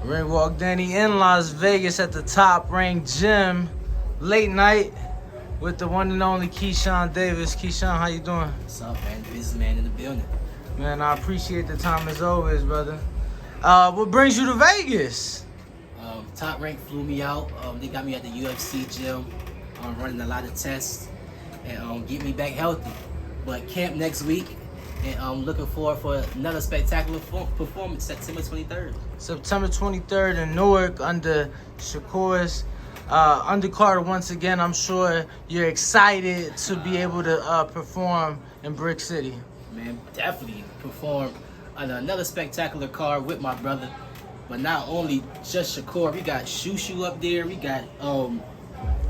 Ring Walk Danny in Las Vegas at the Top Rank Gym. Late night with the one and only Keyshawn Davis. Keyshawn, how you doing? What's up, man? Businessman in the building. Man, I appreciate the time as always, brother. What brings you to Vegas? Top Rank flew me out. They got me at the UFC gym, running a lot of tests, and get me back healthy. But camp next week, and I'm looking forward for another spectacular performance September 23rd. September 23rd in Newark under Shakur's undercard once again. I'm sure you're excited to be able to perform in Brick City. Man, definitely perform on another spectacular card with my brother. But not only just Shakur, we got Shushu up there. We got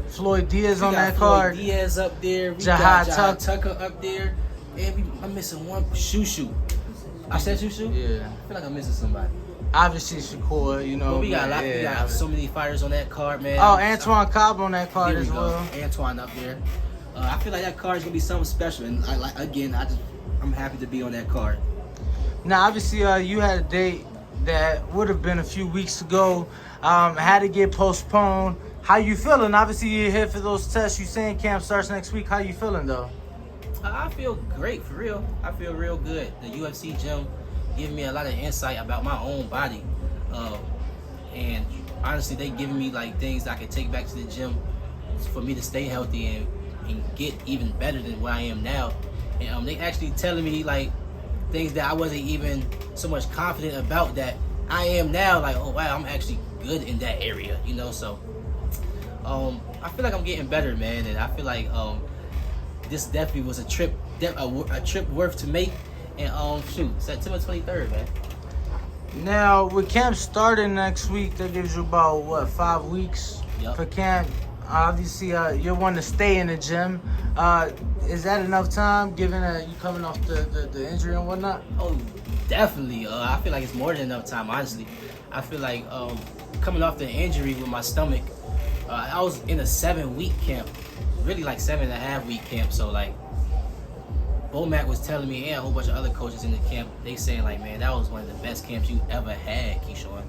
Floyd Diaz on that Floyd card. Diaz up there. We Jihad got Tucker up there. And I'm missing one. Shushu. I said Shushu? Yeah. I feel like I'm missing somebody. Obviously Shakur, you know. But we got a lot. Yeah, we got so many fighters on that card, man. Oh, Antoine Cobb on that card There we as go. well. Antoine up there. I feel like that card is gonna be something special, and I'm happy to be on that card. Now, obviously, you had a date that would have been a few weeks ago. Had to get postponed. How you feeling? Obviously, you're here for those tests. You saying camp starts next week. How you feeling, though? I feel great, for real. I feel real good. The UFC gym giving me a lot of insight about my own body. And honestly, they giving me like things that I can take back to the gym for me to stay healthy and get even better than where I am now. And they actually telling me like things that I wasn't even so much confident about that I am now. Like, oh wow, I'm actually good in that area, you know. So I feel like I'm getting better, man, and I feel like this definitely was a trip worth to make. And shoot, September 23rd, man. Now, with camp starting next week, that gives you about, what, 5 weeks for camp? Obviously, you're one to stay in the gym. Is that enough time, given that you coming off the injury and whatnot? Oh, definitely. I feel like it's more than enough time, honestly. I feel like coming off the injury with my stomach, I was in a 7-week camp, really like 7.5-week camp. So like, Bomac was telling me, and a whole bunch of other coaches in the camp, they saying like, man, that was one of the best camps you ever had, Keyshawn.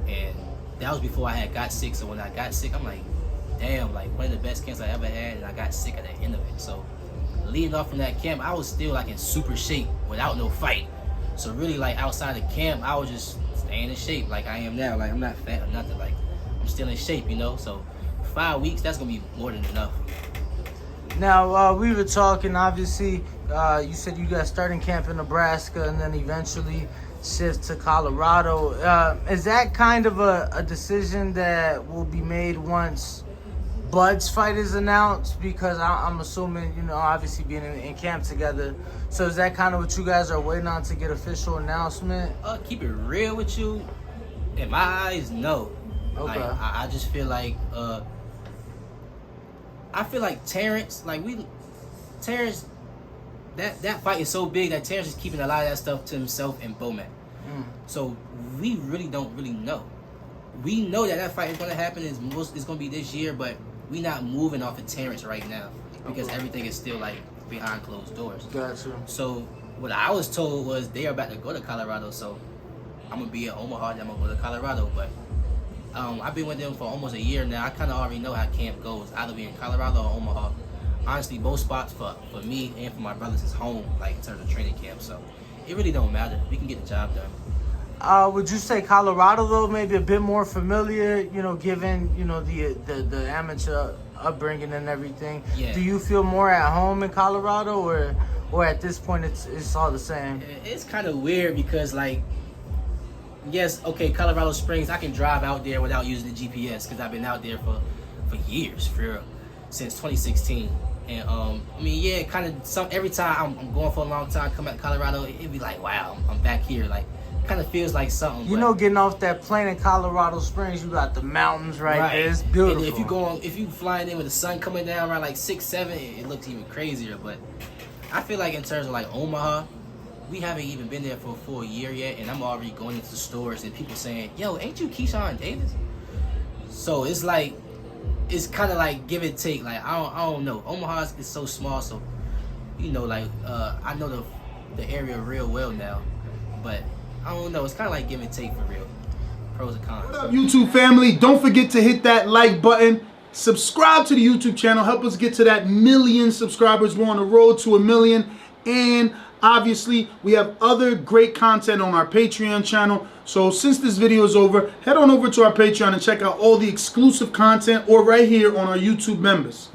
And that was before I had got sick. So when I got sick, I'm like, damn, like one of the best camps I ever had, and I got sick at the end of it. So leading off from that camp, I was still like in super shape without no fight. So really, like outside of camp, I was just staying in shape like I am now. Like I'm not fat or nothing. Like I'm still in shape, you know. So 5 weeks, that's gonna be more than enough. Now, we were talking, obviously, you said you got starting camp in Nebraska and then eventually shift to Colorado. Is that kind of a decision that will be made once Bud's fight is announced? Because I'm assuming, you know, obviously being in camp together. So is that kind of what you guys are waiting on to get official announcement? Keep it real with you. In my eyes, no. Okay. Like, I just feel like Terrence, that fight is so big that Terrence is keeping a lot of that stuff to himself and Bomac. So we really don't know. We know that fight is going to happen. It's going to be this year, but we not moving off of Terrence right now because everything is still like behind closed doors. Gotcha. So what I was told was they are about to go to Colorado. So I'm gonna be in Omaha. Then I'm gonna go to Colorado, but. I've been with them for almost a year now. I kind of already know how camp goes. Either be in Colorado or Omaha. Honestly, both spots for me and for my brothers is home, like in terms of training camp. So it really don't matter. We can get the job done. Would you say Colorado though, maybe a bit more familiar? You know, given you know the amateur upbringing and everything. Yeah. Do you feel more at home in Colorado, or at this point it's all the same? It's kind of weird because like. Yes, okay, Colorado Springs, I can drive out there without using the GPS because I've been out there for years, for real, since 2016. And I mean, yeah, kind of every time I'm going for a long time, come back to Colorado, it'd be like, wow, I'm back here. Like, kind of feels like something. You know, getting off that plane in Colorado Springs, you got the mountains right there. It's beautiful. And if you flying in with the sun coming down around like 6, 7, it looks even crazier. But I feel like in terms of like Omaha, we haven't even been there for a full year yet, and I'm already going into stores and people saying, yo, ain't you Keyshawn Davis? So it's like, it's kind of like give and take. Like, I don't know. Omaha is so small, so, you know, like, I know the area real well now, but I don't know. It's kind of like give and take for real. pros and cons. What up, YouTube family? Don't forget to hit that like button. Subscribe to the YouTube channel. Help us get to that 1 million subscribers. We're on the road to 1 million. And obviously, we have other great content on our Patreon channel. So since this video is over, head on over to our Patreon and check out all the exclusive content or right here on our YouTube members.